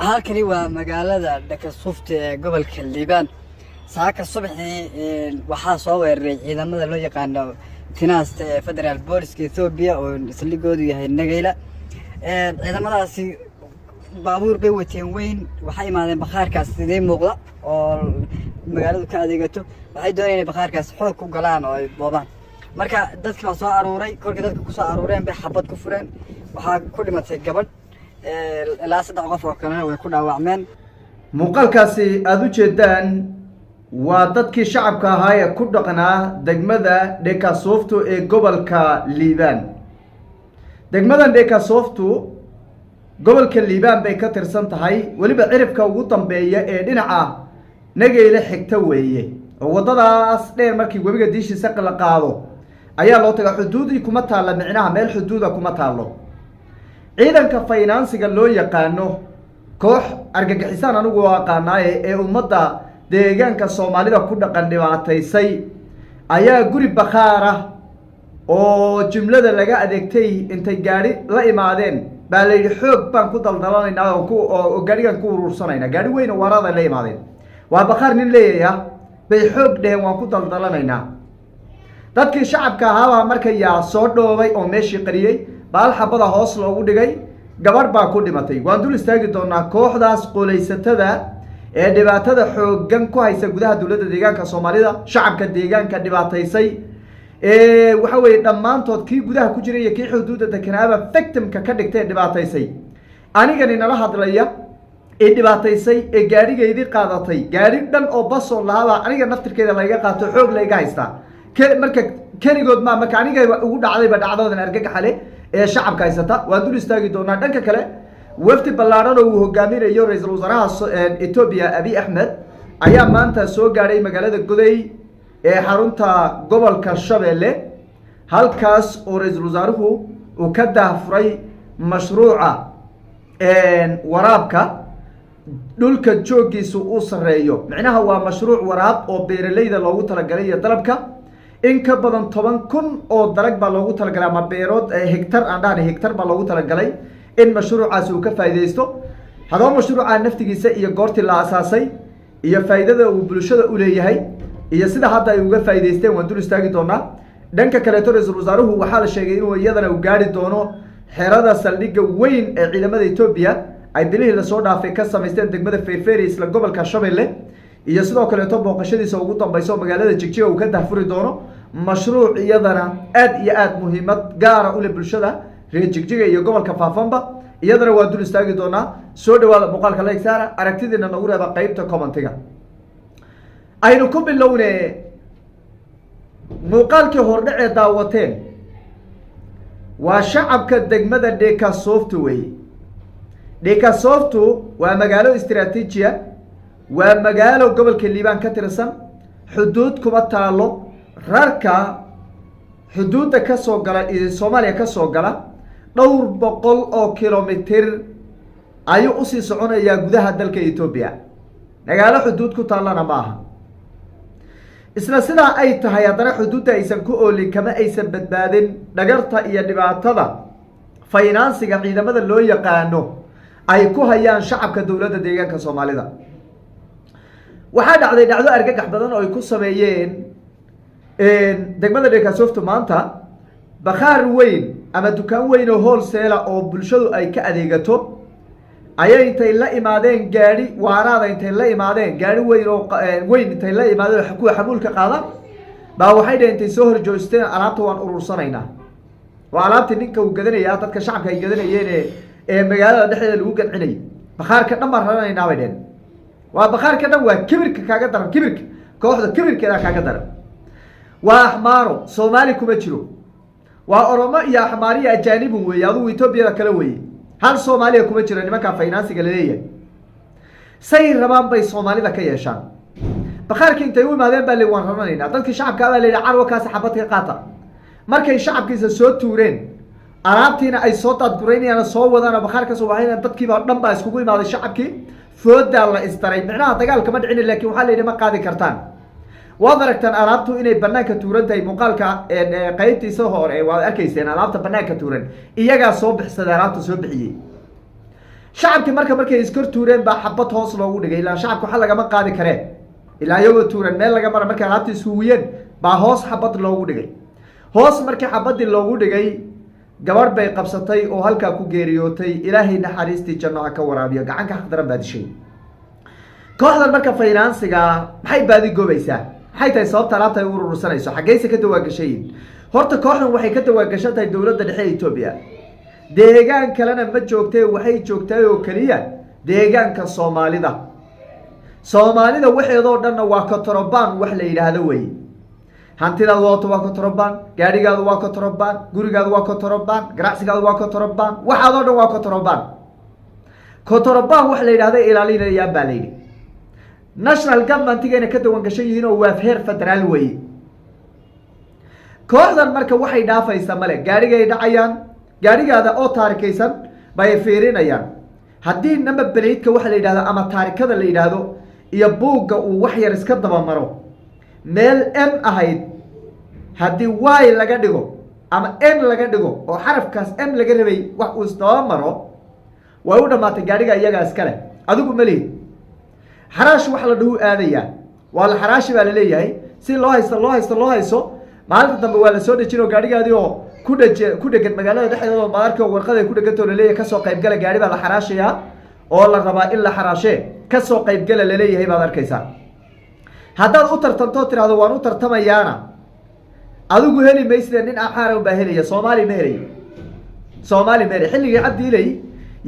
halkani waa magaalada Dhakasuufta ee gobolka Liibaan. Saaka subaxii waxaa soo weeraray ciidamada loo yaqaan Tinaasta ee Federal Police Ethiopia oo isligoodu yahay Nagayla. ciidamadaasi baabuur bay wateen weyn waxay imaadeen bakhaarkaas sidee muuqda oo magaaladu ka adeegato. waxay doonayeen bakhaarkaas xoog ku galaan oo ay boobaan. marka dadka soo aruuray kolkii dadka ku soo aruureen bay xabad ku fureen. waxaa ku dhimatay gabadh ilaa 3 qof oo kale way ku dhaawacmeen. muuqaalkaasi aad u jeedaan waa dadkii shacabka ahaa ee ku dhaqnaa degmada Dhakasuufta ee gobolka Liibaan. degmadan Dhakasuufta gobolka Liibaan bay ka tirsan tahay waliba cirifka ugu dambeeya ee dhinaca Nagayla xigta weeye oo wadadaas dheer markii webiga diishiisa la qaado ayaa loo tagaa xuduudii kuma taala micnaha meel xuduuda kuma taalo. ciidanka financiga loo yaqaano koox argagixisaan anigu aqaanaaye ee ummadda deegaanka Soomaalida ku dhaqan dhibaataysay ayaa guri bakhaar ah oo jumlada laga adeegtay intay gaari la imaadeen baa la yidhi xoog baan ku daldalanaynaa oo gaarigan ku uruursanayna gaari weyn oo waraada la imaadeen waa bakhaar nin leeyahay bay xoog dheheen waan ku daldalanaynaa. dadkii shacabka ahaa markay yaa soo dhoobay oo meeshii qariyay baal xabada hoos loogu dhigay gabar baa ku dhimatay. waan dul istaagi doonaa kooxdaas qolaysatada ee dhibaatada xooggan ku haysa gudaha dawladda deegaanka Soomaalida shacabka deegaanka dhibaataysay waxa weeye dhammaantood kii gudaha ku jiray iyo kii xuduudda dekanaaba victimka ka dhigtay dhibaataysay. anigani nala hadlaya ee dhibaataysay ee gaarigeedii qaadatay gaari dhan oo bas oo lahaaba aniga naftirkeeda laga qaato xoog laga haystaa marka kanigood ma marka aniga ugu dhacdayba dhacdadan argagaxale ee shacabka haysata. waan dul istaagi doonaa dhanka kale wafdi ballaaran oo uu hogaaminayo ra'iisul wasaaraha Ethiopia Abiy Ahmed ayaa maanta soo gaaray magaalada Goday ee xarunta gobolka Shabeelle halkaas oo ra'iisul wasaaruhu uu ka daafuray mashruuca waraabka dhulka joogiisu uu sareeyo. micnaha waa mashruuc waraab oo beeralayda loogu talagalay iyo dalabka in ka badan 10,000 oo dalag baa loogu talagalay ama beerood hektar aan dhahnay hektar baa loogu talagalay in mashruucaas uu ka faa'iideysto. hadaba mashruuca naftigiisa iyo goortii la asaasay iyo faa'iidada uu bulshada u leeyahay iyo sida hadda ay uga faa'iideysteen waan dul istaagi doonaa. dhanka kale ra'iisul wasaaruhu waxaa la sheegay inuu iyadana u gaari doono xerada saldhigga weyn ee ciidamada Ethiopia ay bilihii la soo dhaafay ka sameysteen degmada Feerfeeri isla gobolka Shabeelle iyo sidoo kale booqashadiisa ugu dambayso magaalada Jigjiga uu ka daafuri doono mashruuc iyadana aad iyo aad muhiimad gaar ah u leh bulshada reer Jigjiga iyo gobolka Faafanba. iyadana waa dul istaagi doonaa. soo dhawaada muuqaalka like saara aragtidiina nagu reeba qaybta commentiga. aynu ku bilownay muuqaalkii hordhace daawateen waa shacabka degmada Dhakasuufta weeye. Dhakasuufta waa magaalo istiraatiiji ah waa magaalo gobolka Liibaan ka tirsan xuduud kuma taalo rarka xuduudda ka soo gala ee Soomaaliya ka soo gala dhowr boqol oo kilomitir ayuu u sii soconayaa gudaha dalka Ethiopia. magaalo xuduud ku taalana maaha. isla sidaa ay tahay haddana xuduudda aysan ku oolin kama aysan badbaadin dhagarta iyo dhibaatada financiga ciidamada loo yaqaano ay ku hayaan shacabka dawladda deegaanka Soomaalida. waxaa dhacday dhacdo argagax badan oo ay ku sameeyeen degmada Dhakasuufta maanta bakhaar weyn ama dukaan weyn oo wholesale oo bulshadu ay ka adeegato ayay intay la imaadeen gaari waaraada intay la imaadeen gaari weyn oo weyn intay la imaadeen kuwa xamuulka qaada baa waxay dhintay soo horjoosteen alaabta waan urursanaynaa. waa alaabtii ninka uu gadanaya dadka shacabka ay gadanayeen ee magaalada dhexdeeda lagu gancinay bakhaarka dhan baan raranaynaa bay dheen. waa bakhaarka dhan waa kibirka kaaga daran kibirka kooxda kibirkeeda kaaga daran. waa axmaaro Soomaali kuma jiro waa Oromo iyo axmaariya ajaanib weeye adigu Ethiopia kala weeye hal Soomaaliya kuma jiro nimanka financiga leeyahay. say rabaan bay Soomaalida ka yeeshaan bakhaarka intay u imaadeen baa waan raranaynaa. dadkii shacabka ah leeyahay carwo kaas xabad ka qaata markay shacabkiisa soo tuureen alaabtiina ay soo dadgureynayaan soo wadaan bakhaarka soo waxayna dadkiiba dhan baa iskugu imaaday shacabkii fooda la istaray. micnaha dagaal kama dhicin laakiin waxa la yidhi ma qaadi kartaan. waad aragtaan alaabtu inay banaanka tuuran tahay muuqaalka qaybtiisa hore waad arkayseen alaabta banaanka tuuran iyagaa soo bixsaday alaabta soo bixiyay. shacabkii markay iskor tuureen baa xabad hoos loogu dhigay ilaa shacabka waxa lagama qaadi kareen ilaa iyagoo tuuran meel laga mara markay alaabtii ishuwiyeen baa hoos xabad loogu dhigay hoos markii xabadii loogu dhigay gabadh bay qabsatay oo halkaa ku geeriyootay ilaahay naxariistii janno ha ka waraabiyo gacanka xaqdaran baa dishay kooxdan marka finansiga maxay baadi goobaysaa maxay tahay sababta alaabta ay u urursanayso xaggeyse ka dawaagashayin horta kooxdan waxay ka dawaagashan tahay dowladda dhexe ee Ethiopia deegaan kalena ma joogtay waxay joogtay oo kaliya deegaanka Soomaalida waxeedoo dhan waa kontrabaan wax la yiraahdo way hantidaadu waa kontrabaan gaarigaadu waa kontrabaan gurigaadu waa kontrabaan ganacsigaadu waa kontrabaan waxaadoo dhan waa kontrabaan wax la yiraahdo ilaalinaya baa la yiri national government-geena ka dawan gashay yihiin oo waa heer federaal way kooxdan marka waxay dhaafaysaa male gaarigay dhacayaan gaarigaada oo taarikaysan bay fiirinayaan haddii number plate-ka waxa la yiraahdo ama taarikada la yiraahdo iyo buugga uu wax yar iska daba maro meel m ahayd haddii y laga dhigo ama n laga dhigo oo xarafkaas m laga rabay wax uu isdaba maro way u dhamaatay gaariga iyagaa iskale adigu ma lihid xaraash wax la dhuhu aadayaa waa la xaraashi baa la leeyahay si loo haysto maalinta dambe waa la soo dhejin oo gaarigaadii oo ku dhegan magaalada dhexdeeda oo maarka warqada ku dhegantoo la leeyahay kasoo qaybgala gaari baa la xaraashayaa oo la rabaa in la xaraashee kasoo qaybgala la leeyahay baad arkaysaa haddaad u tartanto tiraahdo waan u tartamayaana adigu heli maysida nin axaara baa helaya Soomaali ma helay xilligii cabdiilay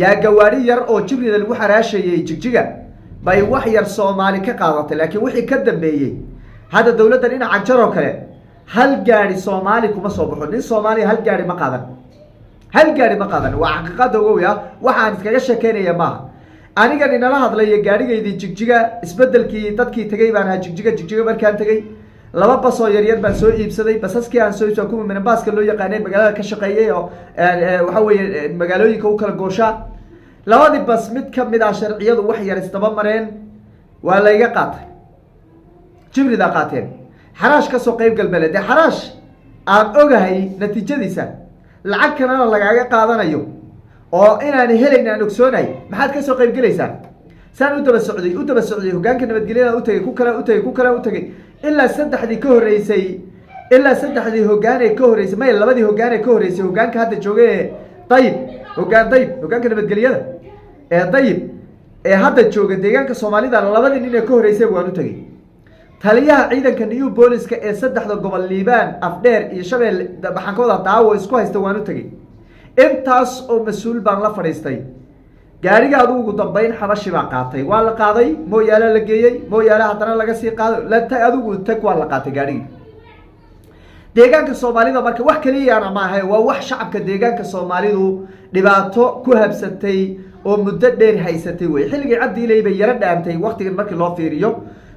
yaa gawaari yar oo jibrida lagu xaraashayay jigjiga bay wax yar Soomaali ka qaadatay laakiin wixii ka dambeeyay hadda dawladda dhinaca jaro kale hal gaari Soomaali kuma soo baxo nin Soomaali hal gaari ma qaadan waa xaqiiqada weeya waxaan iskaga sheekeynaya ma aniga inala hadlay gaarigeydii jigjiga isbedelkii dadkii tagay baan jigjiga markaan tagay laba bas oo yar baan soo iibsaday basaskii aan soo iibsaday kuma minibaaska loo yaqaanay magaalada ka shaqeeyay oo waxa weeye magaalooyinka u kala goosha labadii bas mid ka mid ah sharciyadu wax yar isdaba mareen waa la iga qaatay jibrida qaateen xaraash ka soo qayb galbeed xaraash aan ogahay natiijadiisa lacag kana lagaaga qaadanayo oo inaan helayn aan ogsoonahay maxaad ka soo qayb galaysaa saan u daba socday hogaanka nabadgelyada u tagay ilaa saddexdii hogaanay ka horeysay may labadii hogaanay ka horeysay hogaanka hadda joogay hogaanka nabadgelyada dayib hadda jooga deegaanka Soomaalida labadii nin ee ka horeysay waan u tagay taliyaha ciidanka new booliska ee saddexda gobol Liibaan Afdheer iyo Shabeelle baxankooda daawo isku haysta waan u tagay intaas oo mas'uul baan la fadhiistay gaarigaadu ugu dambeyn xabashi baa qaatay waa la qaaday mooyaala la geeyay mooyaala haddana laga sii qaado la adigu tag waa la qaatay gaarigi deegaanka Soomaalida marka wax kaliya ma aha waa wax shacabka deegaanka Soomaalidu dhibaato ku habsatay oo muddo dheer haysatay way xilligii cabdiilay bay yara dhaantay waqtigan markii loo fiiriyo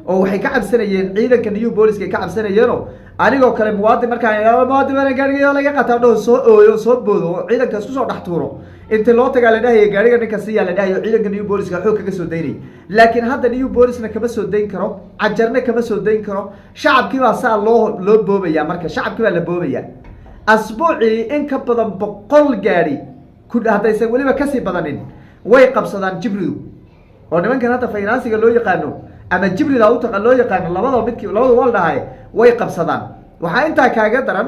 oo waxay ka cabsanayeen ciidanka new booliska ka cabsanayeen anigoo kale muwaadin markaan gaariga laga qataadho soo boodo ciidanka isku soo dhaxtuuro inta loo tagaa la dhahay gaariga ninka si la dhahay ciidanka new booliska xoog kaga soo daynay laakiin hadda new boolisna kama soo dayn karo cajarna kama soo dayn karo shacabkii baa saa loo boobaya marka shacabkii baa la boobaya asbuuci in ka badan 100 gaari ku dhahdaysan waliba kasii badanin way qabsadaan jibridu oo nimankan hadda finansiga loo yaqaano ama jibrida u taqaan loo yaqaan labada wal dhahay way qabsadaan waxa inta kaaga daran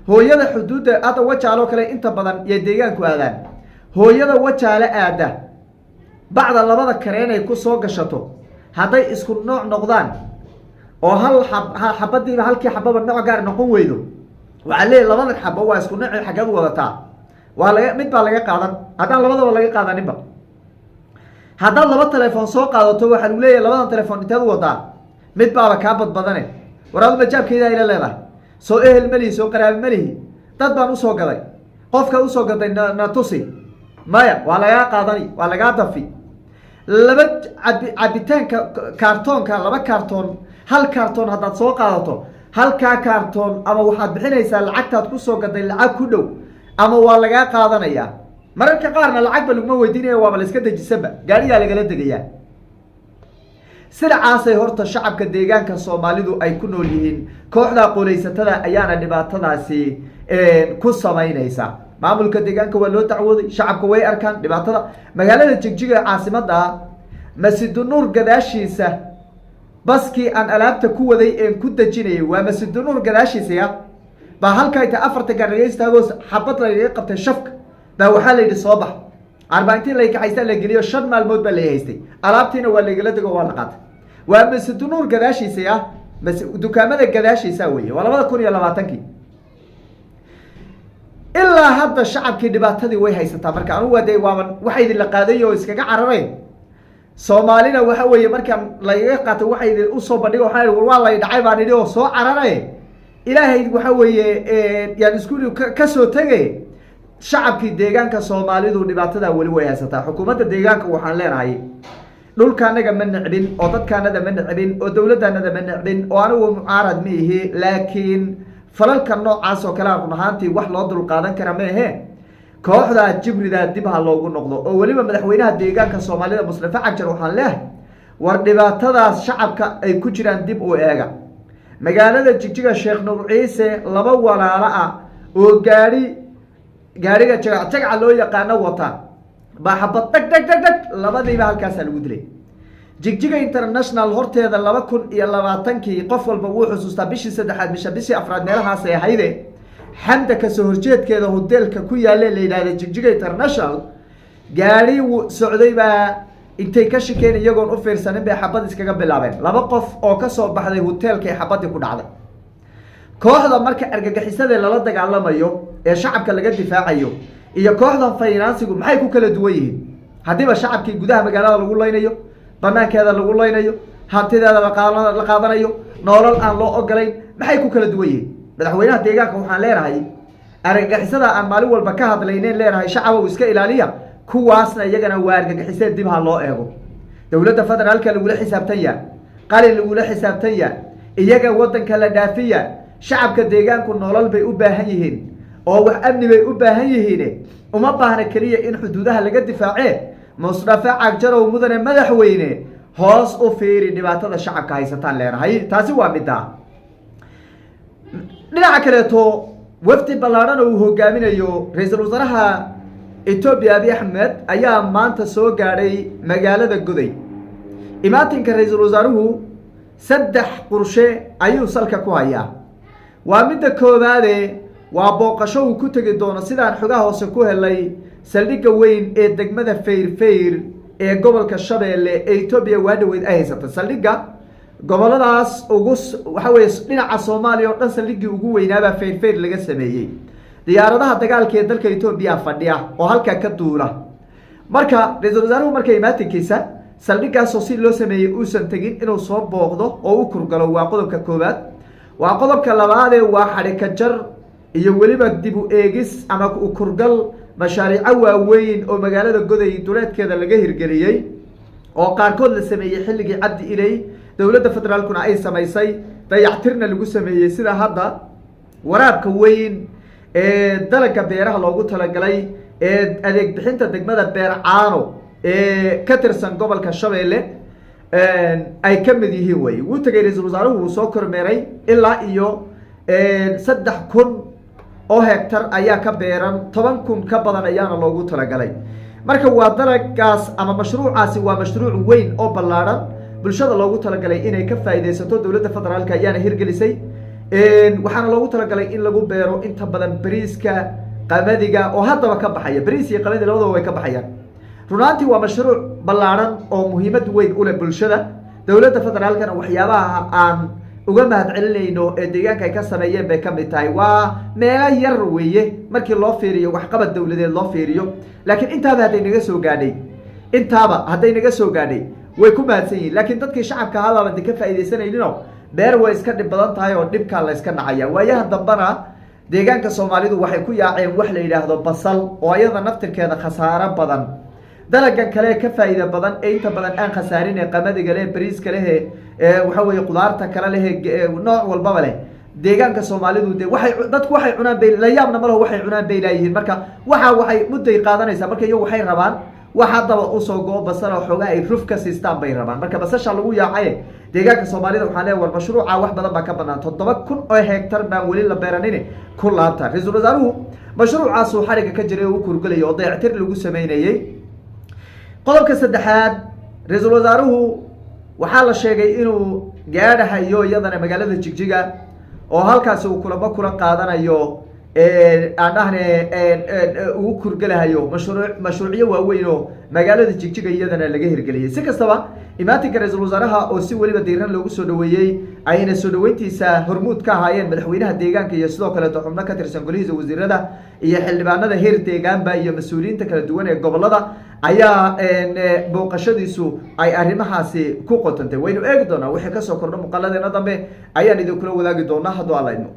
hooyada xuduudda ada wajaalo kale inta badan ee deegaanku aadaan hooyada wajaale aada bacda labada kareen ay ku soo gashato haday isku nooc noqdaan oo hal xabadiiba halkii xababa nooc gaar noqon weydo waxa leeyahay labada xabo waa isku nooc xagad wadataa waa laga mid baa laga qaadan hadaan labadaba laga qaadaninba haddaad laba telefoon soo qaadato waxaa lagu leeyahay labadan telefoon inteed wadaa mid baaba kaa badbadane waraadu majaabkeeda ila leedahay soo ehel malihi soo qaraab malihi dad baan usoo gaday qofka usoo gaday na tusi maya waa lagaa qaadani waa lagaa dafi laba cabitaanka kaartoonka laba kaartoon hal kaartoon haddaad soo qaadato halkaa kaartoon ama waxaad bixinaysaa lacagtaad kusoo gaday lacag ku dhow ama waa lagaa qaadanayaa mararka qaarna lacag ba laguma weydiinaya waaba la iska dejisanba gaarigaa lagala degayaa sidacaasay horta shacabka deegaanka Soomaalidu ay ku nool yihiin kooxda qooleysatada ayaana dhibaatadaasi ku sameynaysa maamulka deegaanka waa loo dacwooday shacabka way arkaan dhibaatada magaalada jigjiga caasimada Masjidunuur gadaashiisa baskii aan alaabta ku waday ee ku dajinayay waa Masjidunuur gadaashiisa baa halka inta afarta gaariga istaago xabad la qabtay shafka baa waxa la yidhi soo bax arbaaintii la kaxaysta la geliyo 5 maalmood baa la haystay alaabtiina waa la gala dago waa la qaatay waa Masjidunuur gadaashiisa dukaamada gadaashiisa weeye waa 2020 ilaa hadda shacabkii dhibaatadii way haysataa marka anu waday waxay idin la qaaday oo iskaga carareen Soomaalina waxa weeye markaan la iga qaato waxay idin u soo bandhigo waa la dhacay baan idhi oo soo cararay ilaahay waxa weeye yaan iskuul ka soo tagay shacabkii deegaanka Soomaalidu dhibaatada wali way haysataa xukuumadda deegaanka waxaan leenahay dhulkaanaga ma nicbin oo dadkaanada ma nicbin oo dawladdaanada ma nicbin oo anigu mucaarad ma ihi laakiin falalka noocaas oo kale aan ahaantii wax loo dul qaadan kara ma ahe kooxda jibrida dib ha loogu noqdo oo waliba madaxweynaha deegaanka Soomaalida Mustafa Cagjar waxaan leeyahay war dhibaatadaas shacabka ay ku jiraan dib u eega magaalada Jigjiga Sheekh Nuur Ciise laba walaalo ah oo gaariga jagac loo yaqaan wata baa xabad dag labadiiba halkaas lagu dilay Jigjiga International horteeda 2020 qof walba wuu xusuustaa bishii 3aad bishii 4aad meelahaas ay hayde xamda ka soo horjeedkeeda hoteelka ku yaale la yiraahdo Jigjiga International gaari socday baa intay ka shakeen iyagoon u fiirsanin bay xabad iskaga bilaabeen laba qof oo ka soo baxday hoteelka ay xabad ku dhacday kooxda marka argagixisada lala dagaalamayo ee shacabka laga difaacayo iyo kooxda financigu maxay ku kala duwan yihiin hadiiba shacabkii gudaha magaalada lagu leynayo banaankeeda lagu leynayo hantideeda la qaadanayo nolol aan loo ogolayn maxay ku kala duwan yihiin madaxweynaha deegaanka waxaan leenahay argagixisada aan maalin walba ka hadlayneen leenahay shacabku iska ilaaliya kuwaasna iyagana waa argagixisada dib ha loo eego dawladda federaalka lagu la xisaabtanya qalin lagu la xisaabtanya iyaga wadanka la dhaafiya shacabka deegaanku nolol bay u baahan yihiin oo wax amni bay u baahan yihiin uma baahna kaliya in xuduudaha laga difaacee Mustafa Cagjar oo mudane madaxweyne hoos u fiiri dhibaatada shacabka haysataan leenahay taasi waa midda dhinaca kale to wafdi ballaaran oo hogaaminayo ra'iisul wasaaraha Ethiopia Abiy Ahmed ayaa maanta soo gaaray magaalada Goday imaatinka ra'iisul wasaaruhu 3 qorshe ayuu salka ku hayaa waa midda koowaad waa booqasho uu ku tagi doono sidaan xogaha hoose ku helay saldhigga weyn ee degmada Feyrfeyr ee gobolka Shabeelle ee Ethiopia waa dhaweyd ay haysata saldhigga goboladaas ugu waxa weeye dhinaca Soomaaliya oo dhan saldhiggii ugu weynaaba Feyrfeyr laga sameeyay diyaaradaha dagaalka ee dalka Ethiopia fadhiya oo halka ka duula marka ra'iisul wasaaruhu markay imaatinkiisa saldhiggaas oo si loo sameeyay uusan tagin inuu soo booqdo oo uu kurgalo waa qodobka koowaad waa qodobka labaad ee waa xarika jar iyo waliba dib u eegis ama u kurgal mashaariic waaweyn oo magaalada Goday duleedkeeda laga hirgeliyay oo qaarkood la sameeyay xilligii Cabdi Ilay dawladda federaalkuna ay sameysay dayactirna lagu sameeyay sida hadda waraabka weyn ee dalka beeraha loogu talagalay ee adeeg bixinta degmada Beercaano ee ka tirsan gobolka Shabeelle ay ka mid yihiin way uu tagay ra'iisul wasaaruhu soo kormeeray ilaa iyo 3,000 oo hektar ayaa ka beeran 10,000 ka badan ayaana loogu talagalay marka waa dalagaas ama mashruucaasi waa mashruuc weyn oo ballaaran bulshada loogu talagalay inay ka faa'iideysato dawladda federaalka ayaana hirgelisay waxaana loogu talagalay in lagu beero inta badan bariiska qamadiga oo haddaba ka baxaya bariis iyo qamadi labadaba way ka baxayaan runtii waa mashruuc ballaaran oo muhiimad weyn u leh bulshada dawladda federaalkana waxyaabaha aan uga mahadcelinayno ee deegaanka ay ka sameeyeen bay ka mid tahay waa meelo yar weeye markii loo fiiriyo wax qabad dawladeed loo fiiriyo laakiin intaaba hadday naga soo gaadhay way ku mahadsan yihiin laakiin dadkii shacabka ahaaba ka faa'iideysanayno beer way iska dhib badan tahay oo dhibka la iska dhacaya waayaha dambana deegaanka Soomaalidu waxay ku yaaceen wax la yiraahdo basal oo ayada naftirkeeda khasaaro badan dalagan kale ka faa'iido badan ee inta badan aan khasaarin ee qamadiga leh bariiska leh waxa weeye qudaarta kale leh nooc walba leh deegaanka Soomaalidu dadku waxay cunaan bay la yaabna malaha waxay cunaan bay leeyihiin marka waxay mudday qaadanaysaa marka iyagu waxay rabaan waxa daba u soo go basal oo xogaa ay roof ka system bay rabaan marka basasha lagu yaacay deegaanka Soomaalida waxaan leeyahay war mashruuca wax badan ba ka banaan 7,000 oo hektar baan wali la beeranin ku laabta ra'iisul wasaaruhu mashruucaasuu xariga ka jiray oo u kurgalayo oo dayactir lagu sameynayey. qodobka saddexaad, ra-iisul wasaaruhu waxaa la sheegay inuu gaadhahayo iyadana magaalada Jigjiga oo halkaasi uu kulamo kula qaadanayo aan dhahne uu kurgalahayo mashruucyo waaweyn oo magaalada Jigjiga iyadana laga hirgeliyay. si kastaba imaatinka ra-iisul wasaaraha oo si weliba diiran loogu soo dhaweeyey ayna soo dhaweyntiisa hormuud ka ahaayeen madaxweynaha deegaanka iyo sidoo kale xubno ka tirsan golihiisa wasiirada iyo xildhibaanada heer deegaanba iyo mas-uuliyiinta kala duwan ee gobolada ayaa booqashadiisu ay arrimahaasi ku qotantay. waynu eegi doonaa wixii kasoo kordho muuqaaladeena dambe ayaan idinkula wadaagi doonaa hadduu alla idmo.